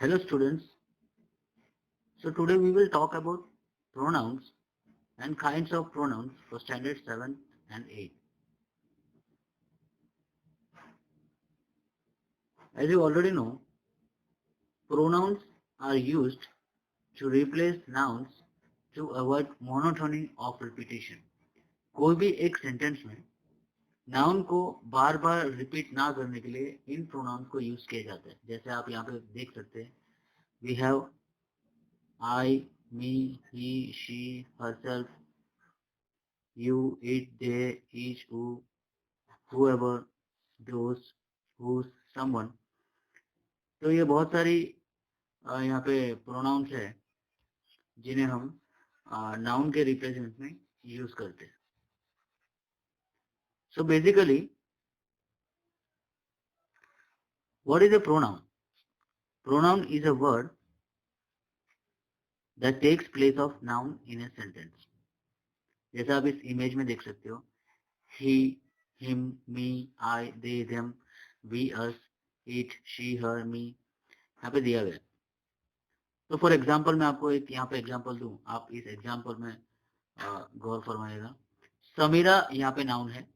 Hello students. So today we will talk about pronouns and kinds of pronouns for standard 7 and 8. As you already know, pronouns are used to replace nouns to avoid monotony of repetition. कोई भी एक sentence में noun को बार बार repeat ना करने के लिए इन pronounce को यूज किया जाता है. जैसे आप यहाँ पे देख सकते हैं, we have I, me, he, she, herself, you, it, they, each, who, whoever, those, whose, someone. तो ये बहुत सारी यहाँ पे प्रोनाउंस है जिन्हें हम नाउन के रिप्रेजेंट में यूज करते हैं. So basically what is a pronoun? Pronoun is a word that takes place of noun in a sentence. जैसा आप इस इमेज में देख सकते हो, he, him, me, I, they, them, we, us, it, she, her, me, यहाँ पे दिया गया. तो फॉर एग्जाम्पल मैं आपको एक यहाँ पे एग्जाम्पल दूं, आप इस एग्जाम्पल में गौर फरमाइएगा. समीरा यहाँ पे नाउन है,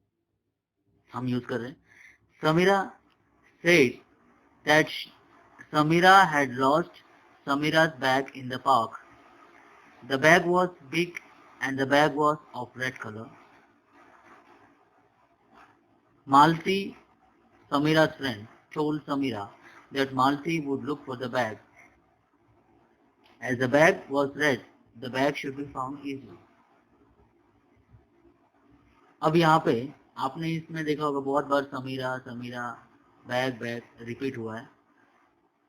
हम यूज कर रहे हैं. Samira said that Samira had lost Samira's bag in the park. The bag was big and the bag was of red color. Malti, Samira's friend, told Samira that Malti would look for the bag. As the bag was red, the bag should be found easily. अब यहाँ पे आपने इसमें देखा होगा बहुत बार Samira Samira bag bag repeat हुआ है.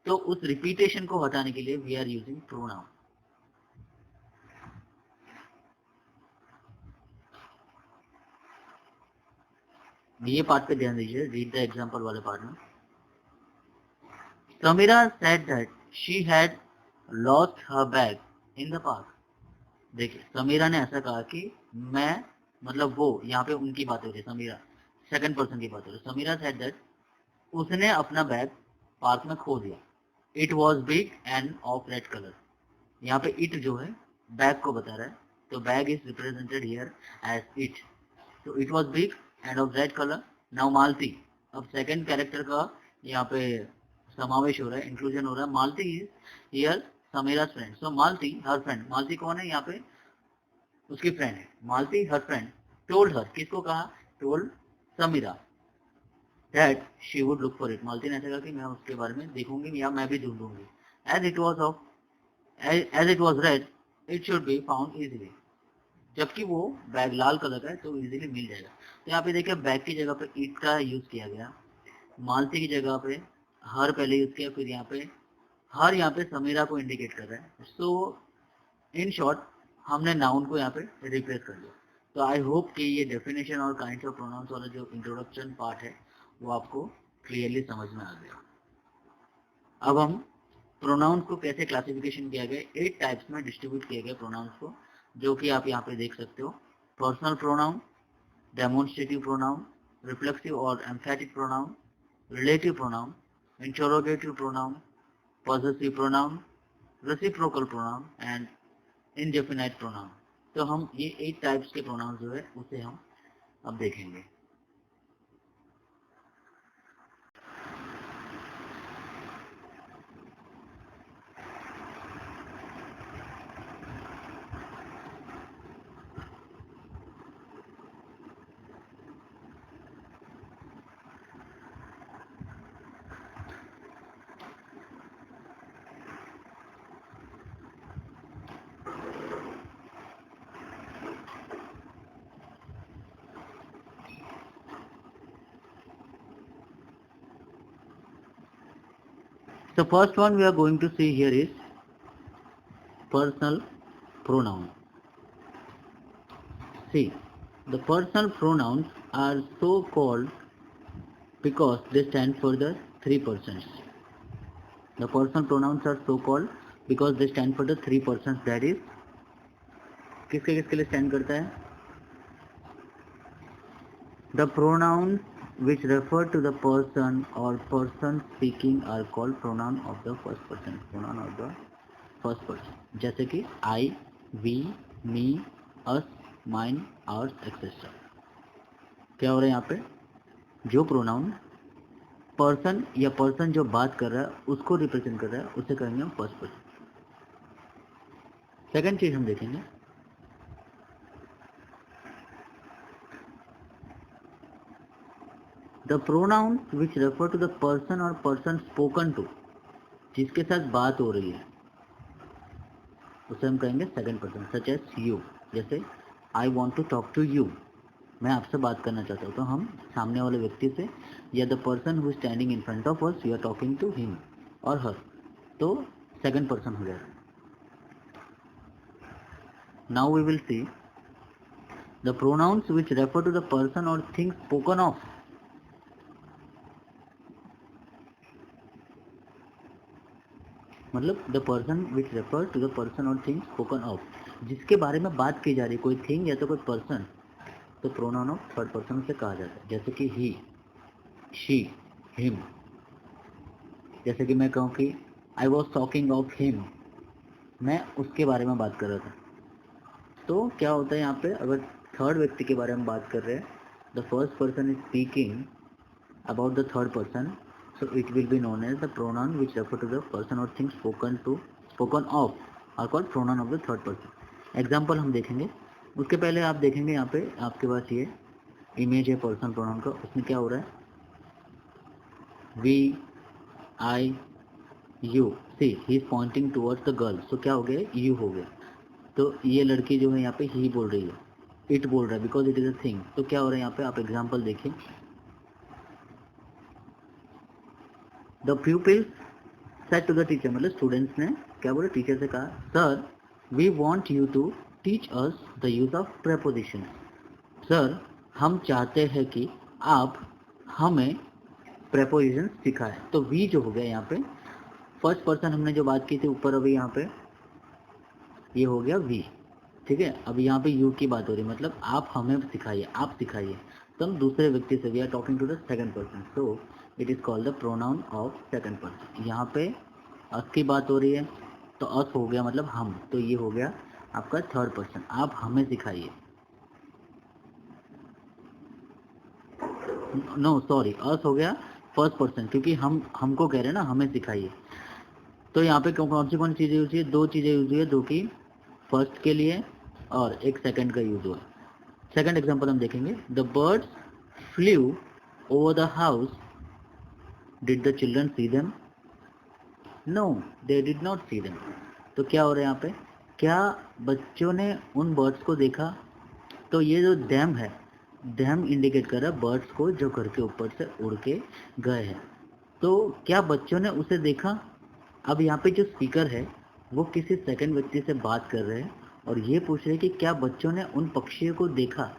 तो उस रिपीटेशन को हटाने के लिए वी आर यूजिंग प्रोनाउन. ये पार्ट पे ध्यान दीजिए, रीड द एग्जांपल वाले पार्ट में. Samira said that she had lost her bag in the park. देखिए, समीरा ने ऐसा कहा कि मैं, मतलब वो, यहाँ पे उनकी बात हो रही है, समीरा सेकंड पर्सन की बात हो रही है. समीरा सेड दैट उसने अपना बैग पार्क में खो दिया. It was big and of red colour. यहाँ पे इट जो है बैग को बता रहा है, तो bag is represented here as it. तो it was big and of red colour. Now Malti, अब सेकंड कैरेक्टर का यहाँ पे समावेश हो रहा है, इंक्लूजन हो रहा है. Malti is here Samira's friend. So Malti her friend. Malti कौन है? यहाँ पे उसकी फ्रेंड है. मालती हर फ्रेंड टोल्ड हर, किसको कहा? Told Samira that she would look for it. Malti ने ऐसा कहा कि मैं उसके बारे में देखूंगी या मैं भी ढूंढूंगी. as it was red, it should be found easily. जबकि वो बैग लाल कलर का है तो इजीली मिल जाएगा. तो यहाँ पे देखिए, बैग की जगह पे इट का यूज किया गया, मालती की जगह पे हर पहले यूज किया, फिर यहाँ पे हर, यहाँ पे समीरा को इंडिकेट कर रहा है. सो इन शॉर्ट हमने नाउन को यहाँ पे रिप्लेस कर दिया. तो आई होप कि ये डेफिनेशन और काइंड्स ऑफ प्रोनाउंस वाला जो इंट्रोडक्शन पार्ट है वो आपको क्लियरली समझ में आ गया. अब हम प्रोनाउंस को कैसे क्लासिफिकेशन किया गया, 8 टाइप्स में डिस्ट्रीब्यूट किया गया प्रोनाउंस को, जो कि आप यहाँ पे देख सकते हो. Personal pronoun, demonstrative pronoun, reflexive और emphatic pronoun, relative pronoun, interrogative pronoun, possessive pronoun, reciprocal pronoun and indefinite pronoun. तो हम ये 8 टाइप्स के प्रोनाउन जो है उसे हम अब देखेंगे. The first one we are going to see here is personal pronoun. See, the personal pronouns are so called because they stand for the 3%. The personal pronouns are so called because they stand for the 3%. That is, किसके किसके लिए stand करता है? The pronouns which refer to the person or person speaking are called pronoun of the first person. Pronoun of the first person. जैसे कि I, we, me, us, mine, ours, etc. क्या हो रहा है यहाँ पे? जो प्रोनाउन पर्सन या पर्सन जो बात कर रहा है उसको रिप्रेजेंट कर रहा है उसे कहेंगे हम फर्स्ट पर्सन. सेकंड चीज हम देखेंगे, the pronoun which refer to the person और पर्सन स्पोकन टू, जिसके साथ बात हो रही है उसे हम कहेंगे second person. Such as you, जैसे I want to talk to you, मैं आपसे बात करना चाहता हूँ, तो हम सामने वाले व्यक्ति से या the person who standing in front of us you are talking to him और हर, तो सेकंड पर्सन हो जाएगा. Now we will see the pronounce which refer to the person और थिंग स्पोकन ऑफ. मतलब the person which refer to the person और thing spoken of, जिसके बारे में बात की जा रही, कोई थिंग या तो कोई पर्सन, तो प्रोनाउन ऑफ थर्ड पर्सन से कहा जाता है. जैसे कि ही, शी, हिम. जैसे कि मैं कहूँ कि I was talking of him, मैं उसके बारे में बात कर रहा था. तो क्या होता है यहाँ पे, अगर थर्ड व्यक्ति के बारे में बात कर रहे हैं, the first person is speaking about the third person, so it will be known as the pronoun which refer to the person or thing spoken of are called pronoun of the third person. Example हम देखेंगे, उसके पहले आप देखेंगे यहाँ पे आपके पास ये इमेज है पर्सन प्रोनाउन का. उसमें क्या हो रहा है, we, I, you. See he is pointing towards the girl, so क्या हो गया, यू हो गया. तो ये लड़की जो है यहाँ पे ही बोल रही है, इट बोल रहा है because it is a thing. तो क्या हो रहा है यहाँ पे, आप एग्जाम्पल देखिए. The pupils said to the teacher, मतलब स्टूडेंट्स ने क्या बोला, टीचर से कहा, sir we want you to teach us the use of preposition. Sir हम चाहते हैं कि आप हमें प्रेपोजिशन सिखाएं. तो वी जो हो गया यहाँ पे फर्स्ट पर्सन, हमने जो बात की थी ऊपर, अभी यहाँ पे ये हो गया वी. ठीक है, अब यहाँ पे यू की बात हो रही है, मतलब आप हमें सिखाइए, आप सिखाइए. तो हम दूसरे व्यक्ति से, we are talking to the second person, so it is called the pronoun of second person. यहाँ पे अस की बात हो रही है, तो अस हो गया मतलब हम, तो ये हो गया आपका थर्ड पर्सन, आप हमें सिखाइए. नो सॉरी, अस हो गया फर्स्ट पर्सन, क्योंकि हम हमको कह रहे हैं ना, हमें सिखाइए. तो यहाँ पे कौन सी चीज़ें यूज हुई है, दो चीज़ें यूज हुई है, दो की फर्स्ट के लिए और एक सेकंड का यूज हुआ. सेकंड एग्जांपल हम देखेंगे, the birds flew over the house, did the children see them, no they did not see them. तो क्या हो रहा है यहाँ पे, क्या बच्चों ने उन बर्ड्स को देखा. तो ये जो डैम है, डैम इंडिकेट कर रहा है बर्ड्स को जो घर के ऊपर से उड़ के गए हैं. तो क्या बच्चों ने उसे देखा. अब यहाँ पे जो स्पीकर है वो किसी सेकंड व्यक्ति से बात कर रहे हैं और ये पूछ रहे हैं कि क्या बच्चों ने उन पक्षियों को देखा.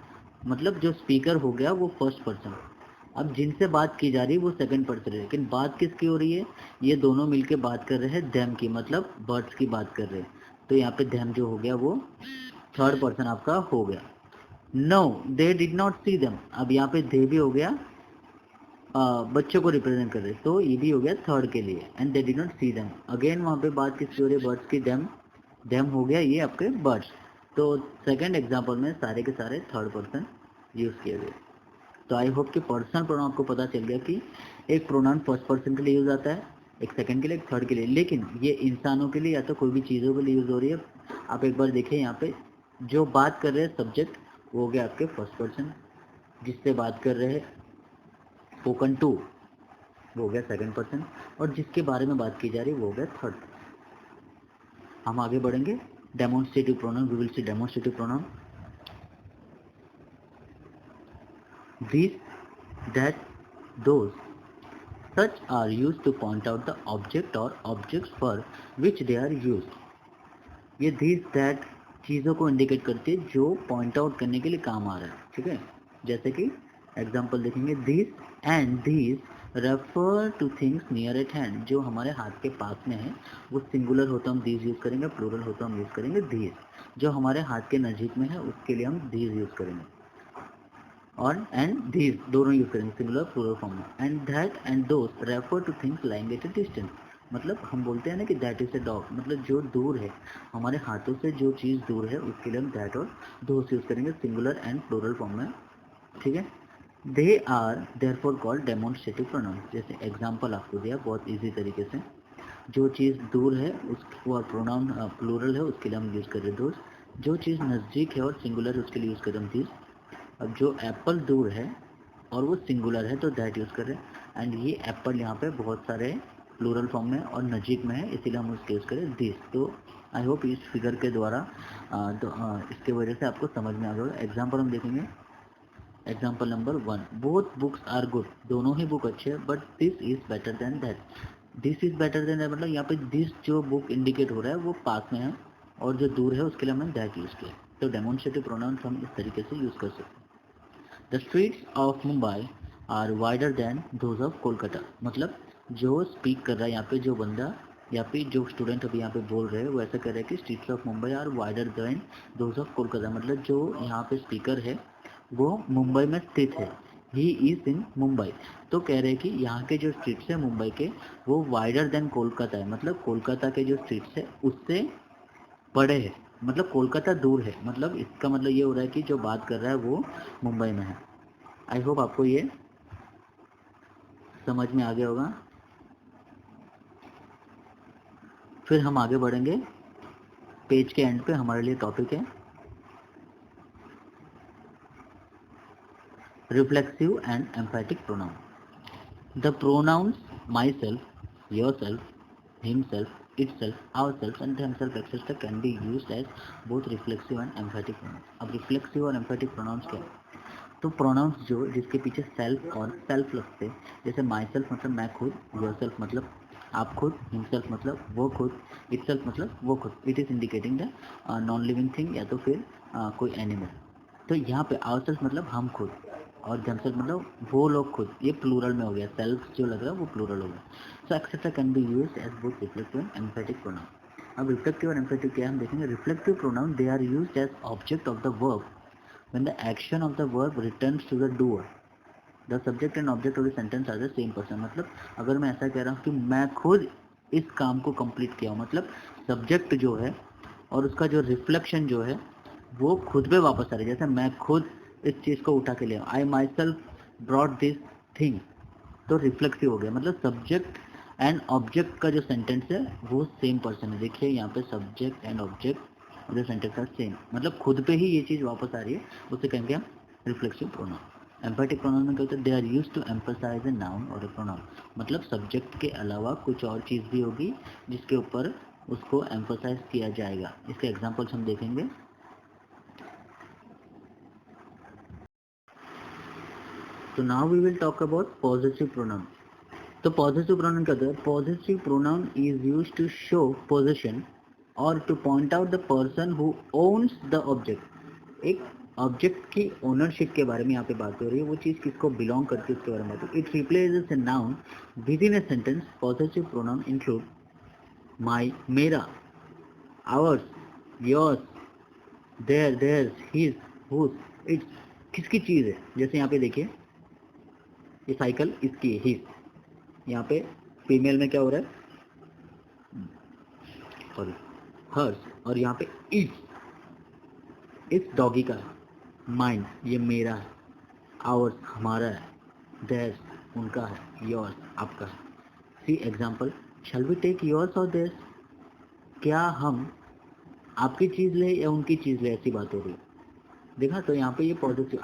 मतलब जो स्पीकर हो गया वो फर्स्ट पर्सन, अब जिनसे बात की जा रही है वो सेकंड पर्सन है, लेकिन बात किसकी हो रही है, ये दोनों मिलके बात कर रहे हैं देम की, मतलब बर्ड्स की बात कर रहे हैं. तो यहाँ पे देम जो हो गया वो थर्ड पर्सन आपका हो गया. No they did not see them, अब यहाँ पे दे भी हो गया, बच्चों को रिप्रेजेंट कर रहे, तो ये भी हो गया थर्ड के लिए. And they did not see them, again वहाँ पे बात किसकी हो रही है, बर्ड्स की. देम, देम हो गया ये आपके बर्ड्स. तो सेकंड एग्जांपल में सारे के सारे थर्ड पर्सन यूज किए गए. तो आई होप कि पर्सनल प्रोनाउन आपको पता चल गया कि एक प्रोनाउन फर्स्ट पर्सन के लिए यूज आता है, एक सेकंड के लिए, एक थर्ड के लिए. लेकिन ये इंसानों के लिए या तो कोई भी चीज़ों के लिए यूज हो रही है. आप एक बार देखिए यहाँ पे जो बात कर रहे हैं सब्जेक्ट वो हो गया आपके फर्स्ट पर्सन, जिससे बात कर रहे हैं स्पोकन टू वो हो गया सेकंड पर्सन, और जिसके बारे में बात की जा रही है वो हो गया थर्ड. हम आगे बढ़ेंगे. Demonstrative pronoun, we will see demonstrative pronoun. This, that, those, such are used to point out the object or objects for which they are used. ये दिस दैट चीज़ों को इंडिकेट करती है जो पॉइंट आउट करने के लिए काम आ रहा है. ठीक है, जैसे कि एग्जांपल देखेंगे, this and this refer two things near eight hand, जो हमारे हाथ के पास में है वो सिंगुलर होता हम दिस यूज़ करेंगे, प्लूरल होता हम यूज़ करेंगे दिस. जो हमारे हाथ के नज़दीक में है उसके लिए हम दिस यूज़ करेंगे. और एंड दीज दोनों यूज करेंगे सिंगुलर प्लूरल फॉर्म में. And that and those refer two things lying at a distance. मतलब हम बोलते हैं ना कि दैट इज अ डॉग, मतलब जो दूर है, हमारे हाथों से जो चीज़ दूर है उसके लिए हम दैट और दोस यूज करेंगे सिंगुलर एंड प्लूरल फॉर्म में. ठीक है. They are therefore called demonstrative pronoun. जैसे एग्जाम्पल आपको दिया बहुत ईजी तरीके से. जो चीज़ दूर है उसको प्रोनाउन प्लूरल है उसके लिए हम यूज़ कर रहे हैं दोस्त. जो चीज़ नज़दीक है और सिंगुलर है उसके लिए यूज़ कर रहे हैं दिस. अब जो एप्पल दूर है और वो सिंगुलर है तो दैट यूज़ कर रहे हैं. एंड ये एप्पल यहाँ पे बहुत सारे प्लूरल फॉर्म में और नज़दीक में है इसीलिए हम उसके यूज़ करें दिस. तो आई होप इस फिगर के द्वारा इसके वजह से आपको समझ में आ गया. एग्जाम्पल हम देखेंगे. Example number 1. Both books are good. दोनों ही बुक अच्छे हैं but this is better than that. This is better than that मतलब यहाँ पे दिस जो बुक इंडिकेट हो रहा है वो पास में है और जो दूर है उसके लिए हमने दैट यूज़ किया. तो डेमोन्स्ट्रेटिव प्रोनाउंस हम इस तरीके से यूज़ कर सकते हैं. The streets of Mumbai are wider than those of Kolkata. मतलब जो स्पीक कर रहा है यहाँ पे जो बंदा या फिर जो स्टूडेंट अभी यहाँ पे बोल रहे हैं वो ऐसा कह रहे हैं कि streets of Mumbai are wider than those of Kolkata. मतलब जो यहाँ पे स्पीकर है वो मुंबई में स्थित है. He is in Mumbai. तो कह रहे हैं कि यहाँ के जो स्ट्रीट्स है मुंबई के वो वाइडर देन कोलकाता है. मतलब कोलकाता के जो स्ट्रीट्स है उससे बड़े है. मतलब कोलकाता दूर है. मतलब इसका मतलब ये हो रहा है कि जो बात कर रहा है वो मुंबई में है. आई होप आपको ये समझ में आ गया होगा. फिर हम आगे बढ़ेंगे. पेज के एंड पे हमारे लिए टॉपिक है reflexive and emphatic pronoun. The pronouns myself, yourself, himself, itself, ourselves and themselves etc. can be used as both reflexive and emphatic pronouns. अब reflexive और emphatic pronouns क्या है? तो pronouns जो जिसके पीछे self और self लगते हैं, जैसे myself मतलब मैं खुद, yourself मतलब आप खुद, himself मतलब वो खुद, itself मतलब वो खुद. It is indicating the non living thing या तो फिर कोई animal. तो यहाँ पे ourselves मतलब हम खुद और themselves मतलब वो लोग खुद. ये प्लूरल में हो गया. सेल्फ जो लग रहा है वो प्लूरल हो गया. So etcetera can be used as both reflective and emphatic pronoun. अब रिफ्लेक्टिव और एम्फैटिक क्या हम देखेंगे. Reflective pronoun they are used as object of the verb when the action of the verb returns to the doer. The subject and object of the sentence are the same person. मतलब अगर मैं ऐसा कह रहा हूँ कि मैं खुद इस काम को कंप्लीट किया हूँ, मतलब सब्जेक्ट जो है और उसका जो रिफ्लेक्शन जो है वो खुद पे वापस आ रहा है. जैसे मैं खुद इस चीज़ को उठा के ले I myself brought this thing. तो रिफ्लेक्सिव हो गया. मतलब सब्जेक्ट एंड ऑब्जेक्ट का जो सेंटेंस है वो सेम पर्सन है. देखिए यहाँ पे सब्जेक्ट एंड ऑब्जेक्ट जो सेंटेंस है सेम. मतलब खुद पे ही ये चीज़ वापस आ रही है. उसे कहेंगे हम रिफ्लेक्सिव प्रोनाउन. एम्फैटिक प्रोनाउन में क्या होता है. They are use to emphasise a noun और ए प्रोनाउन. मतलब सब्जेक्ट के अलावा कुछ और चीज़ भी होगी जिसके ऊपर उसको एम्फसाइज किया जाएगा. इसके एग्जाम्पल्स हम देखेंगे. तो now we will talk about positive pronoun. तो पॉजिटिव प्रोनाउन क्या होता है. Positive pronoun is use to show position और to point out the person who owns the object. एक ऑब्जेक्ट की ओनरशिप के बारे में यहाँ पे बात हो रही है. वो चीज़ किसको बिलोंग करती है उसके बारे में बात है. It replaces a noun within a sentence. Positive pronoun include my, मेरा, ours, yours, their, theirs, his, whose, its. किसकी चीज़ है. जैसे यहाँ पे देखिए ये साइकिल इसकी है हिज. यहाँ पे फीमेल में क्या हो रहा है सॉरी हर्स. और यहाँ पे इस डॉगी का है. माइंड ये मेरा है. आवर्स हमारा है. देयर्स उनका है. योर्स आपका है. See example. Shall we take yours और देयर्स. क्या हम आपकी चीज़ ले या उनकी चीज़ ले, ऐसी बात हो रही है. देखा. तो यहाँ पे ये पॉजिटिव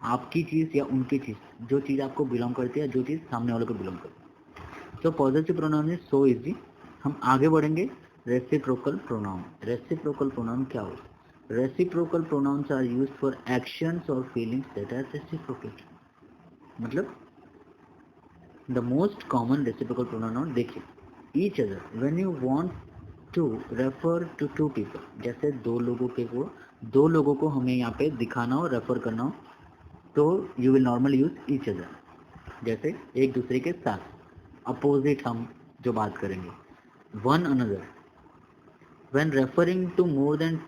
आपकी चीज़ या उनकी चीज़, जो चीज़ आपको बिलोंग करती है, जो चीज़ सामने वाले को बिलोंग करती है. तो positive pronoun is so easy. हम आगे बढ़ेंगे. Reciprocal pronoun. रेसिप्रोकल प्रोनाउन क्या होता है. Reciprocal pronouns are used for actions और फीलिंग्स दैट आर रेसिप्रोकेट. मतलब the most common reciprocal pronoun देखिए. Each other. When you want to refer to two people. जैसे दो लोगों को हमें यहाँ पे दिखाना हो, रेफर करना हो, तो you will normally use each other. जैसे एक दूसरे के साथ. अपोजिट हम जो बात करेंगे one another. When referring to more than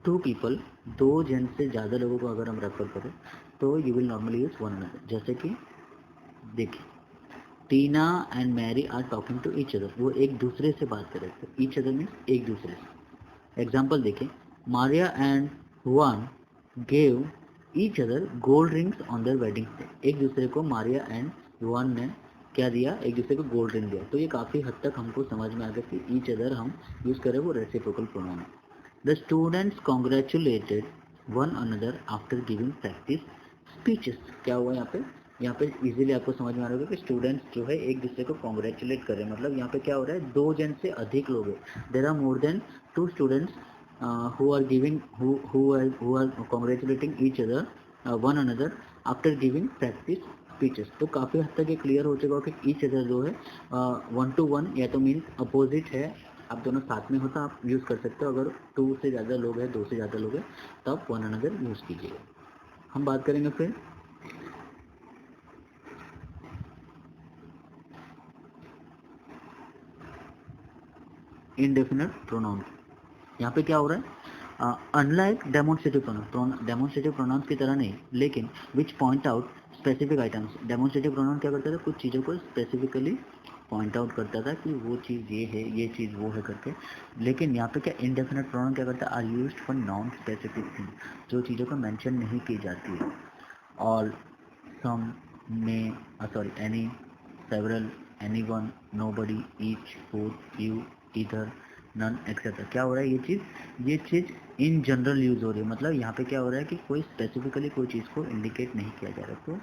two people. दो जन से ज़्यादा लोगों को अगर हम रेफर करें तो you will normally use one another. जैसे कि देखिए, Tina and Mary are talking to each other, वो एक दूसरे से बात कर रहे थे। ईच अदर मीन्स एक दूसरे से। एग्जाम्पल देखिए, Maria and Hwan gave each other gold rings on their wedding day. एक दूसरे को मारिया एंड हुआन ने क्या दिया, एक दूसरे को गोल्ड रिंग दिया। तो ये काफ़ी हद तक हमको समझ में आ गया कि ईच अदर हम यूज़ करें वो रेसिप्रोकल प्रोनाउन है। The students congratulated one another after giving practice speeches. क्या हुआ यहाँ पे, यहाँ पे इजीली आपको समझ में आ रहा होगा कि स्टूडेंट्स जो है एक दूसरे को कॉन्ग्रेचुलेट कर रहे हैं। मतलब यहाँ पे क्या हो रहा है, दो जन से अधिक लोग हैं। There are more than two students who are giving who are congratulating each other one another after giving practice speeches। तो काफ़ी हद तक ये क्लियर हो चुका हो कि ईच अदर जो है वन टू वन या तो मीन्स अपोजिट है। आप दोनों साथ में हो तो आप यूज़ कर सकते हो। अगर टू से ज़्यादा लोग हैं, दो से ज़्यादा लोग हैं, तो आप वन अनदर यूज़ कीजिएगा। हम बात करेंगे फिर इनडेफिनेट प्रोनाउन। यहाँ पे क्या हो रहा है, unlike demonstrative pronoun, demonstrative pronouns की तरह नहीं, लेकिन which point out specific items. Demonstrative pronoun क्या करता था, कुछ चीज़ों को स्पेसिफिकली पॉइंट आउट करता था कि वो चीज़ ये है, ये चीज़ वो है करके। लेकिन यहाँ पे क्या इनडेफिनेट प्रोनाउन क्या करता है, are used for non specific thing, जो चीज़ों को मेंशन नहीं की जाती है। All, some, may, sorry, any, several, anyone, nobody, each, both, you, either, none, etcetera. क्या हो रहा है, ये चीज़ इन जनरल यूज़ हो रही है। मतलब यहाँ पे क्या हो रहा है कि कोई स्पेसिफिकली कोई चीज़ को इंडिकेट नहीं किया जा रहा। तो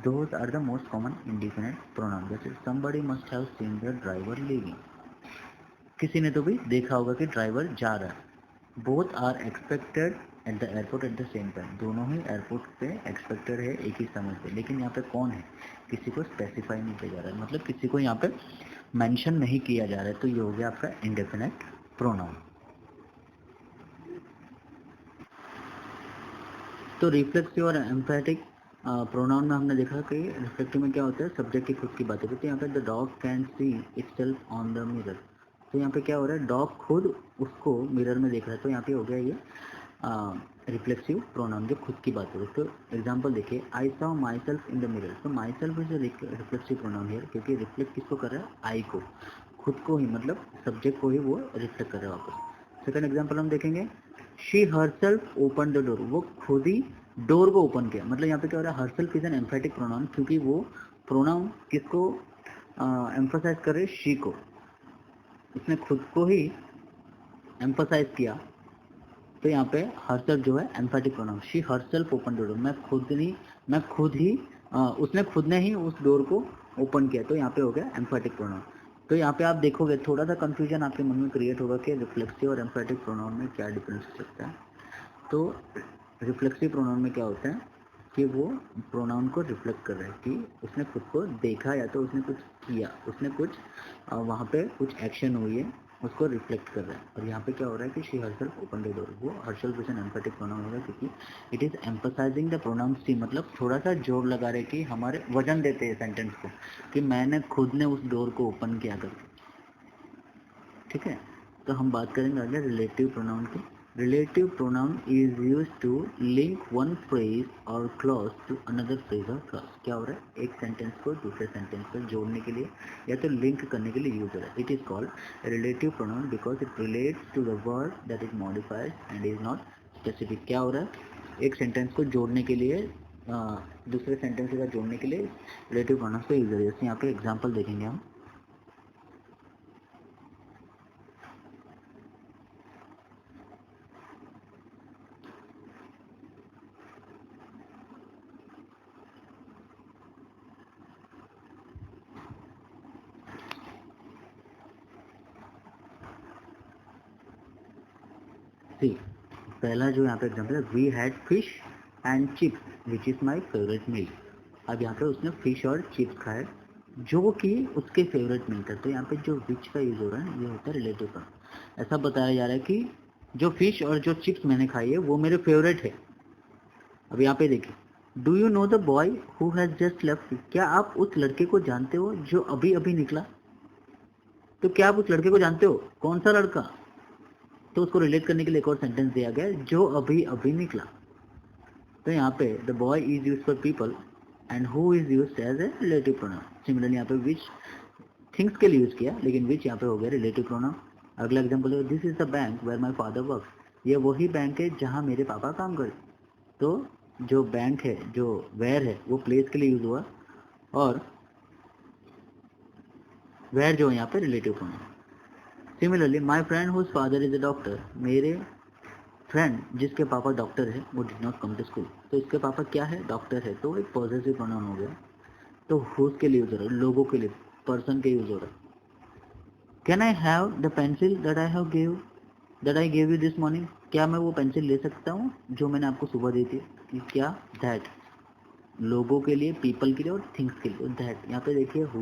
those are the most common indefinite pronoun. जैसे somebody must have seen the driver leaving, किसी ने तो भी देखा होगा कि ड्राइवर जा रहा है। Both are expected at the airport at the same time, दोनों ही एयरपोर्ट पे एक्सपेक्टेड है एक ही समय पे। लेकिन यहाँ पे कौन है, किसी को स्पेसिफाई नहीं किया जा रहा है, मतलब किसी को यहाँ पे मेंशन नहीं किया जा रहा है। तो ये हो गया आपका इंडेफिनेट प्रोनाउन। तो रिफ्लेक्सिव और एम्फैटिक प्रोनाउन में हमने देखा कि रिफ्लेक्टिव में क्या होता है, सब्जेक्ट की खुद की बातें होती है। यहाँ पे the dog can see itself on the mirror. तो यहाँ पे क्या हो रहा है, डॉग खुद उसको मिरर में देख रहा है। तो यहाँ पे हो गया ये रिफ्लेक्सिव प्रोनाउन, जो खुद की बात है। तो एग्जांपल देखिए, I saw myself in the mirror. तो myself is reflexive pronoun है, क्योंकि रिफ्लेक्ट किसको कर रहा है, आई को, खुद को ही, मतलब सब्जेक्ट को ही वो रिफ्लेक्ट कर रहा है वापस। सेकंड एग्जांपल हम देखेंगे, she herself open the door. वो खुद ही डोर को ओपन किया। मतलब यहाँ पे क्या हो रहा है, herself is an emphatic pronoun, क्योंकि वो प्रोनाउन किसको एम्फोसाइज कर रहे, शी को। उसने खुद को ही एम्फोसाइज किया। तो यहाँ पे हरसेल्फ जो है emphatic pronoun, she herself open the door. मैं खुद ही उसने खुद ने ही उस डोर को ओपन किया। तो यहाँ पे हो गया एम्फेटिक प्रोनाउन। तो यहाँ पे आप देखोगे थोड़ा सा कंफ्यूजन आपके मन में क्रिएट होगा कि रिफ्लेक्सिव और एम्फेटिक प्रोनाउन में क्या डिफरेंस हो सकता है। तो रिफ्लेक्सिव प्रोनाउन में क्या होता है कि वो प्रोनाउन को रिफ्लेक्ट कर रहा है कि उसने खुद को देखा, या तो उसने कुछ किया, उसने कुछ वहाँ पे कुछ एक्शन हुई है, उसको रिफ्लेक्ट कर रहा है। और यहाँ पे क्या हो रहा है कि she herself open the door, वो herself is an emphatic pronoun होगा, क्योंकि it is emphasizing the pronoun she. मतलब थोड़ा सा जोर लगा रहे कि हमारे वजन देते हैं सेंटेंस को, कि मैंने खुद ने उस डोर को ओपन किया करके। ठीक है, तो हम बात करेंगे आगे रिलेटिव प्रोनाउन की। Relative pronoun is use to link one phrase और क्लॉज टू अनदर फ्रेज और क्लॉज। क्या हो रहा है, एक सेंटेंस को दूसरे सेंटेंस पर जोड़ने के लिए या तो लिंक करने के लिए यूज हो रहा है। It is called relative pronoun because it relates to the word that is modified and is not specific. क्या हो रहा है, एक सेंटेंस को जोड़ने के लिए दूसरे सेंटेंस के साथ जोड़ने के लिए रिलेटिव प्रोनाउन का यूज है। जैसे यहाँ पे एग्जाम्पल देखेंगे हम, सी पहला जो यहाँ पे एग्जाम्पल है, we had fish and chips which is my favourite meal. अब यहाँ पे उसने फिश और चिप्स खाए जो कि उसके फेवरेट मील था। तो यहाँ पे जो विच का यूज हो रहा है ये होता है रिलेटिव का। ऐसा बताया जा रहा है कि जो फिश और जो चिप्स मैंने खाई है वो मेरे फेवरेट है। अब यहाँ पे देखिए, do you know the boy who has just left. क्या आप उस लड़के को जानते हो जो अभी अभी निकला। तो क्या आप उस लड़के को जानते हो, कौन सा लड़का। तो उसको रिलेट करने के लिए एक और सेंटेंस दिया गया है, जो अभी अभी निकला। तो यहाँ पे the boy is use for people and who is use as a relative pronoun. Similarly यहाँ पे विच थिंग्स के लिए यूज किया, लेकिन विच यहाँ पे हो गया रिलेटिव प्रोनाउन। अगला एग्जाम्पल है this is the bank where my father work. ये वही बैंक है जहाँ मेरे पापा काम करे। तो जो बैंक है, जो वेयर है, वो प्लेस के लिए यूज हुआ, और वेयर जो है यहाँ पे relative pronoun. Similarly my friend whose father is a doctor. मेरे फ्रेंड जिसके पापा डॉक्टर है वो did not come to school. तो इसके पापा क्या है, डॉक्टर है, तो एक पॉजेसिव प्रोनाउन हो गया। तो हुज के लिए यूज हो रहा है, लोगों के लिए, पर्सन के यूज हो रहा है। Can I have the pencil that I gave you this morning. क्या मैं वो पेंसिल ले सकता हूँ जो मैंने आपको सुबह दी थी। कि क्या, दैट, लोगों के लिए, पीपल के लिए और थिंग्स के लिए। दैट यहाँ पे देखिए who,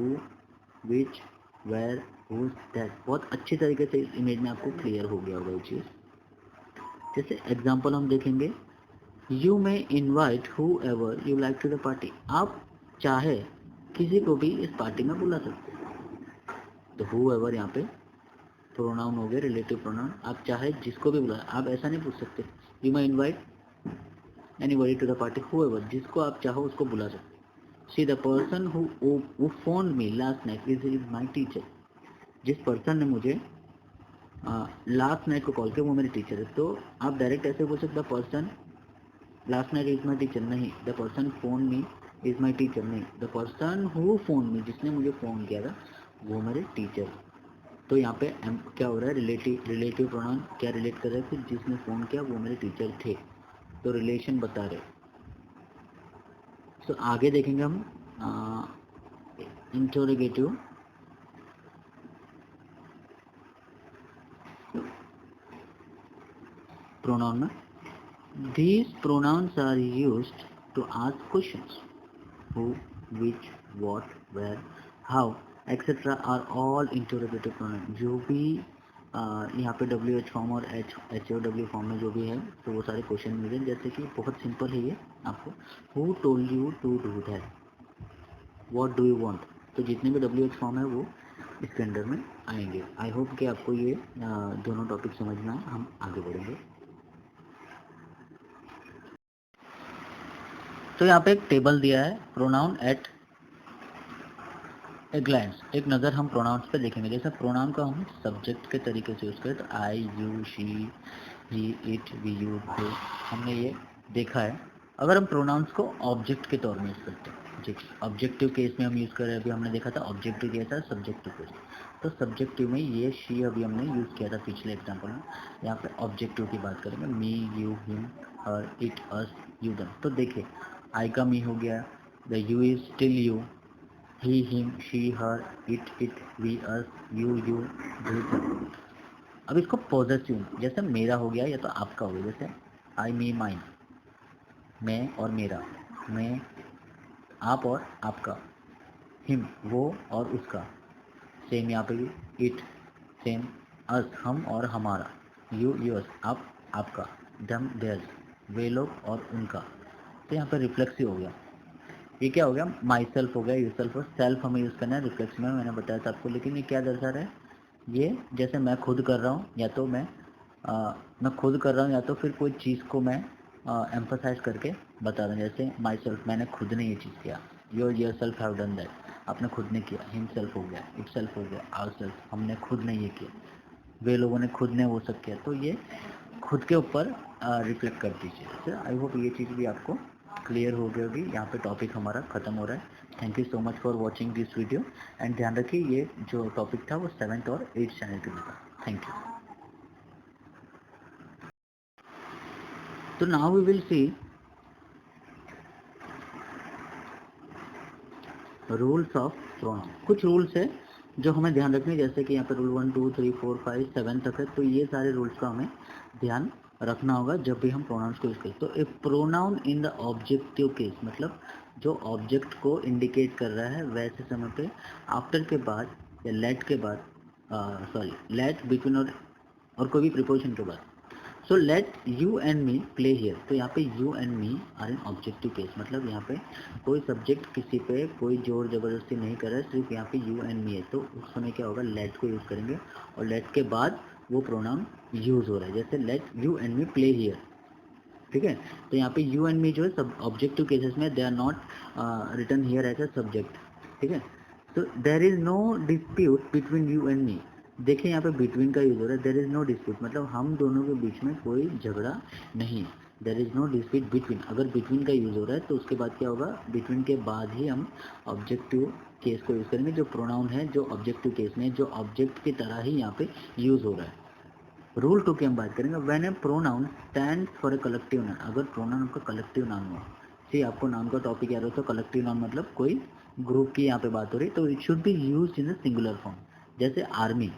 which, where, whose, that. बहुत अच्छी तरीके से इस इमेज में आपको क्लियर हो गया होगा ये चीज़। जैसे एग्जाम्पल हम देखेंगे, you may invite whoever you like to the party. आप चाहे किसी को भी इस पार्टी में बुला सकते हैं। तो हु एवर यहाँ पे प्रोनाउन हो गया, रिलेटिव प्रोनाउन। आप चाहे जिसको भी बुला, आप ऐसा नहीं पूछ सकते you may invite anybody to the party, whoever, जिसको आप चाहो उसको बुला सकते। See the person who phone me last night is my teacher. जिस पर्सन ने मुझे लास्ट नाइट को कॉल किया वो मेरे टीचर है। तो आप डायरेक्ट ऐसे बोल सकते, the person last night is my teacher, नहीं। The person phone me is my teacher, नहीं। The person who phone me, जिसने मुझे फ़ोन किया था वो मेरे टीचर। तो यहाँ पे क्या हो रहा है, रिलेटिव प्रोनाउन क्या रिलेट कर रहा है कि जिसने फ़ोन किया वो मेरे टीचर थे। तो रिलेशन बता रहे। तो आगे देखेंगे हम इंटरोगेटिव प्रोनाउन में। These pronouns are used to ask questions. Who, which, what, where, how, etc. are all interrogative pronouns. जो भी यहाँ पे WH फॉर्म और HOW फॉर्म में जो भी है, तो वो सारे क्वेश्चन मिले। जैसे कि बहुत सिंपल है ये आपको, Who told you to do that? What do you want? तो जितने भी WH फॉर्म है वो इसके अंदर में आएंगे। आई होप कि आपको ये दोनों टॉपिक समझ में आए। हम आगे बढ़ेंगे। तो यहाँ पे एक टेबल दिया है, प्रोनाउन एट ए ग्लैंस। एक नज़र हम प्रोनाउंस पे देखेंगे। जैसे प्रोनाउन को हम सब्जेक्ट के तरीके से यूज़ करें तो I, you, she, he, it, we, you, they, हमने ये देखा है। अगर हम प्रोनाउंस को ऑब्जेक्ट के तौर में यूज़ करते हैं, जी, ऑब्जेक्टिव केस में हम यूज़ कर रहे हैं। अभी हमने देखा था ऑब्जेक्टिव केस था, सब्जेक्टिव केस। तो सब्जेक्टिव में ये शी अभी हमने यूज़ किया था पिछले एग्जाम्पल में। यहाँ पे ऑब्जेक्टिव की बात करेंगे, me, you, him, her, it, us, you, them. तो देखिए आई का मी हो गया, the you is still you, he, him, she, her, it, we, us, you, they. अब इसको पॉजेसिव, जैसे मेरा हो गया या तो आपका हो गया। जैसे आई, मी, माइन, मैं और मेरा, मैं, आप और आपका, हिम, वो और उसका, सेम यहाँ पे भी, इट, सेम, अस, हम और हमारा, यू, योर्स, आप, आपका, दम, देयर्स, वे लोग और उनका। तो यहाँ पे रिफ्लेक्सिव हो गया। ये क्या हो गया, माई सेल्फ हो गया, यू सेल्फ। और सेल्फ हमें यूज़ करना है रिफ्लेक्स में, मैंने बताया था आपको। लेकिन ये क्या दर्शा रहा है, ये जैसे मैं खुद कर रहा हूँ, या तो मैं खुद कर रहा हूँ, या तो फिर कोई चीज़ को मैं एम्फोसाइज करके बता रहा हूँ। जैसे माई सेल्फ, मैंने खुद ने ये चीज़ किया। Your self have done that, आपने खुद ने किया। हिम सेल्फ हो गया, इट सेल्फ हो गया, आवर सेल्फ, हमने खुद ने ये किया। वे लोगों ने खुद ने वो सब किया। तो ये खुद के ऊपर रिफ्लेक्ट करती चीज़। आई होप ये चीज़ भी आपको क्लियर हो गई होगी। यहाँ पे टॉपिक हमारा ख़त्म हो रहा है। Thank you so much for watching this video. And ध्यान रखिए ये जो टॉपिक था वो 7th और 8th चैनल के लिए था। Thank you. तो now we will see rules of pronoun. कुछ रूल्स है जो हमें ध्यान रखने, जैसे कि यहाँ पे रूल 1, 2, 3, 4, 5, 7 तक है। तो ये सारे रूल्स का हमें ध्यान रखना होगा जब भी हम प्रोनाउंस को यूज़ करें। तो a pronoun in the objective case, मतलब जो ऑब्जेक्ट को इंडिकेट कर रहा है वैसे समय पे आफ्टर के बाद या लेट के बाद, लेट, बिटवीन और कोई भी प्रिपोजिशन के बाद। So let you and me play here. तो यहाँ पे you and me are in objective case, मतलब यहाँ पे कोई सब्जेक्ट किसी पे कोई जोर ज़बरदस्ती नहीं कर रहा है, सिर्फ यहाँ पे यू एंड मी है। तो उस समय क्या होगा, लेट को यूज़ करेंगे और लेट के बाद वो प्रोनाउन यूज़ हो रहा है। जैसे late you and me play here, ठीक है। तो यहाँ पे यू एंड मी जो है सब ऑब्जेक्टिव केसेस में they are not written here as a subject, ठीक है। तो there is no dispute between you and me, देखिए यहाँ पे बिटवीन का यूज हो रहा है, देर इज नो डिस्प्यूट मतलब हम दोनों के बीच में कोई झगड़ा नहीं, there is no dispute between, अगर बिटवीन का यूज हो रहा है तो उसके बाद क्या होगा, बिटवीन के बाद ही हम ऑब्जेक्टिव केस को यूज करेंगे, जो प्रोनाउन है जो ऑब्जेक्टिव केस में जो ऑब्जेक्ट की तरह ही यहाँ पे यूज हो रहा है। रूल 2 की हम बात करेंगे, when A pronoun stand for a collective noun, अगर प्रोनाउन आपका कलेक्टिव नाउन हो, सी आपको नाउन का टॉपिक याद हो तो कलेक्टिव नाउन मतलब कोई ग्रुप की यहाँ पे बात हो रही, तो it should be use in the singular form. जैसे आर्मी,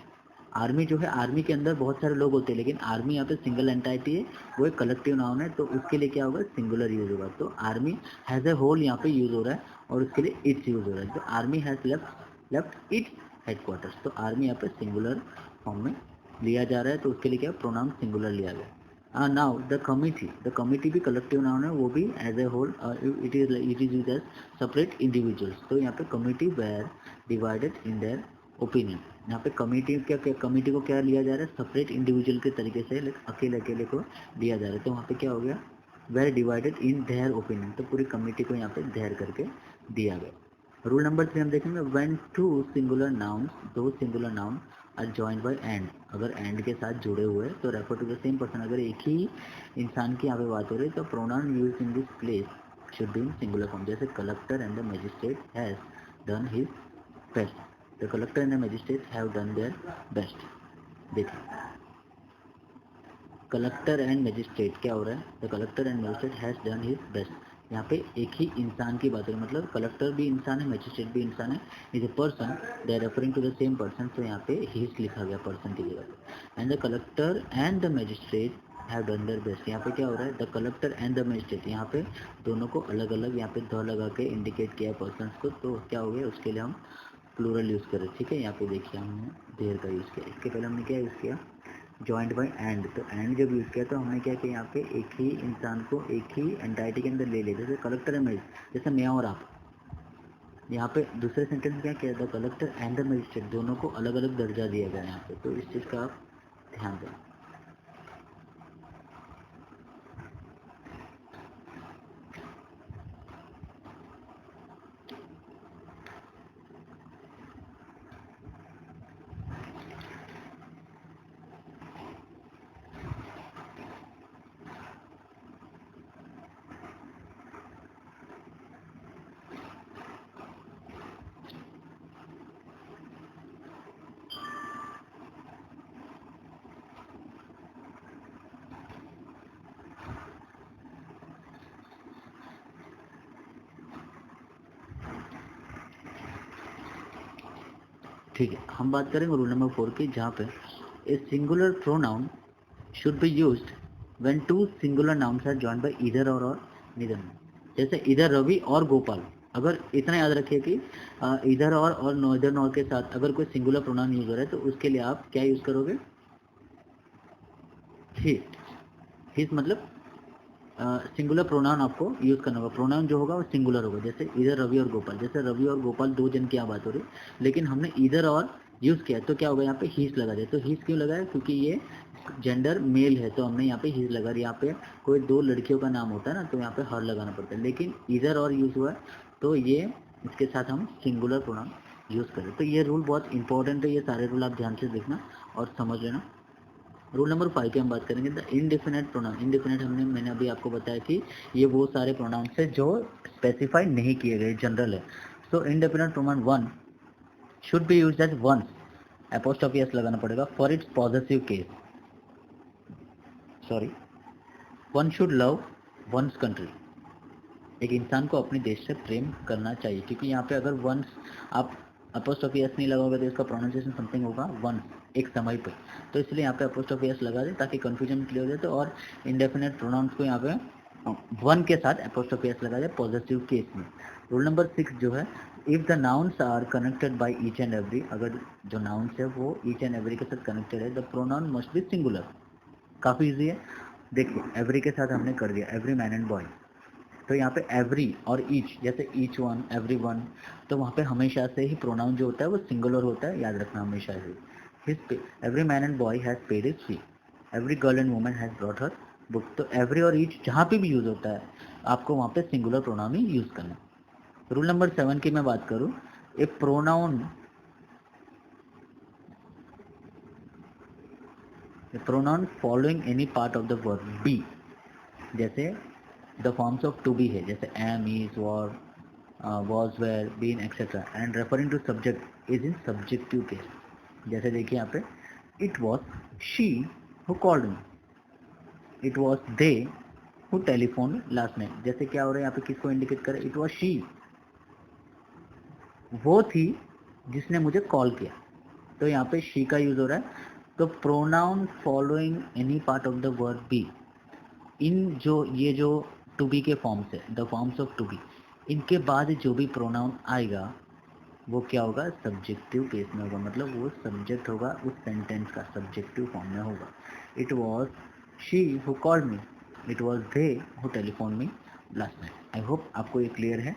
आर्मी जो है आर्मी के अंदर बहुत सारे लोग होते हैं, लेकिन आर्मी यहाँ पे सिंगल एंटाइटी है, वो एक कलेक्टिव नाउन है, तो उसके लिए क्या होगा, सिंगुलर यूज होगा। तो आर्मी हैज़ ए होल यहाँ पे यूज हो रहा है और उसके लिए इट्स यूज हो रहा है, तो army has left it's headquarters, तो आर्मी यहाँ पे सिंगुलर फॉर्म में लिया जा रहा है, तो उसके लिए क्या प्रोनाउन सिंगुलर लिया गया। नाउ द कमिटी भी कलेक्टिव नाउन है, वो भी as a whole it is use as separate individuals, तो यहाँ पे committee were divided in their opinion, यहाँ पे कमिटी को क्या लिया जा रहा है, सेपरेट इंडिविजुअल के तरीके से अकेले अकेले को लिया जा रहा है, तो वहाँ पे क्या हो गया, were divided in their opinion, तो पूरी कमिटी को यहाँ पे देयर करके दिया गया। रूल नंबर 3 हम देखेंगे, व्हेन टू सिंगुलर नाउन्स, दो singular noun are joined by and, अगर एंड के साथ जुड़े हुए तो refer to the same person, अगर एक ही इंसान की यहाँ पे बात हो रही है तो pronoun use in this place should be in singular form, जैसे collector and the magistrate has done his best, the collector and the magistrate have done their best. देखिए कलेक्टर एंड मजिस्ट्रेट क्या हो रहा है, the collector and magistrate has done his best, यहाँ पे एक ही इंसान की बात है, मतलब कलेक्टर भी इंसान है मजिस्ट्रेट भी इंसान है, is a person, they are referring to the same person, तो यहाँ पे हिज लिखा गया पर्सन की जगह पे, and the collector and the magistrate have done their best, यहाँ पे क्या हो रहा है, the collector and the magistrate, यहाँ पे दोनों को अलग अलग यहाँ पे द लगा के इंडिकेट किया है पर्सन को, तो क्या हो गया, उसके लिए हम प्लूरल यूज़ करें, ठीक है। यहाँ पे देखिए हमने देर का यूज़ किया, इसके पहले हमने क्या यूज़ किया, जॉइंट बाय एंड, तो एंड जब यूज़ किया तो हमने क्या किया, यहाँ पे एक ही इंसान को एक ही एंटाइटी के अंदर ले लिया, जैसे कलेक्टर एंड मजिस्ट्रेट, जैसे मैं और आप, यहाँ पे दूसरे सेंटेंस में क्या किया था, कलेक्टर एंड द मजिस्ट्रेट दोनों को अलग अलग दर्जा दिया गया यहाँ पे, तो इस चीज़ का आप ध्यान दें। ठीक है, हम बात करेंगे रूल नंबर 4 की, जहाँ पे a singular pronoun should be used when two singular nouns are joined by either और नीदर, जैसे इधर रवि और गोपाल, अगर इतना याद रखिए कि इधर और नॉर्दर्न और के साथ अगर कोई सिंगुलर प्रोनाउन यूज हो रहा है तो उसके लिए आप क्या यूज करोगे, हिज मतलब सिंगुलर प्रोनाउन आपको यूज करना होगा, प्रोनाउन जो होगा वो सिंगुलर होगा, जैसे इधर रवि और गोपाल, जैसे रवि और गोपाल दो जन की यहाँ बात हो रही, लेकिन हमने इधर और यूज किया तो क्या होगा, यहाँ पे हीज लगा दिया, तो हीज क्यों लगाया, क्योंकि ये जेंडर मेल है, तो हमने यहाँ पे हीज लगा, यहाँ पे कोई दो लड़कियों का नाम होता है ना, तो यहाँ पे हर लगाना पड़ता है, लेकिन इधर और यूज हुआ है तो ये इसके साथ हम सिंगुलर प्रोनाउन यूज करें, तो ये रूल बहुत इंपॉर्टेंट है, ये सारे रूल आप ध्यान से देखना और समझ लेना। रूल नंबर 5 की हम बात करेंगे, द इनडेफिनेट प्रोनाउन, इनडेफिनेट मैंने अभी आपको बताया कि ये वो सारे प्रोनाउंस है जो स्पेसिफाई नहीं किए गए, जनरल है। So indefinite pronoun 1 should be used as one's, apostrophe s लगाना पड़ेगा, for its possessive case, sorry, one should love one's country, एक इंसान को अपने देश से प्रेम करना चाहिए, क्योंकि यहाँ पे अगर वंस आप अपोस्ट्रोफी एस नहीं लगाओगे तो इसका प्रोनाउंसिएशन समथिंग होगा वंस, एक समय पे, तो इसलिए यहाँ पे अपोस्ट्रोफी एस लगा दे ताकि कंफ्यूजन क्लियर हो जाए, तो और इंडेफिनेट प्रोनाउंस को यहाँ पे वन के साथ अपोस्ट्रोफी एस लगा जाए पॉजिटिव केस में। रूल नंबर 6 जो है, if the nouns are connected by each and every, अगर जो नाउन्स है वो ईच एंड एवरी के साथ कनेक्टेड है, the pronoun must be singular, काफ़ी ईजी है। देखिए एवरी के साथ हमने कर दिया, एवरी मैन एंड बॉय, तो यहाँ पे एवरी और ईच, जैसे ईच वन एवरी वन, तो वहाँ पे हमेशा से ही प्रोनाउन जो होता है वो सिंगुलर होता है, याद रखना हमेशा ही। His every man and boy has paid his fee, every girl and woman has brought her book. तो एवरी और ईच जहाँ पे भी यूज़ होता है आपको वहाँ पे सिंगुलर प्रोनाउन ही यूज़ करना है। रूल नंबर 7 की मैं बात करूँ, a pronoun following any part of the verb be, जैसे the forms of to be है, जैसे am, is, was, were, been etcetera, and referring to subject is in subjective case. जैसे देखिए यहाँ पे it was she who called me, it was they who telephone last night. जैसे क्या हो रहा है यहाँ पे, किसको इंडिकेट करे, इट वॉज शी, वो थी जिसने मुझे कॉल किया, तो यहाँ पे शी का यूज हो रहा है। तो pronoun following any part of the verb be, इन जो ये जो टू बी के फॉर्म्स है, the forms of to be, इनके बाद जो भी प्रोनाउन आएगा वो क्या होगा, सब्जेक्टिव केस में होगा, मतलब वो सब्जेक्ट होगा उस सेंटेंस का, सब्जेक्टिव फॉर्म में होगा। It was she who called me, it was they who telephone me last night. I hope आपको ये क्लियर है।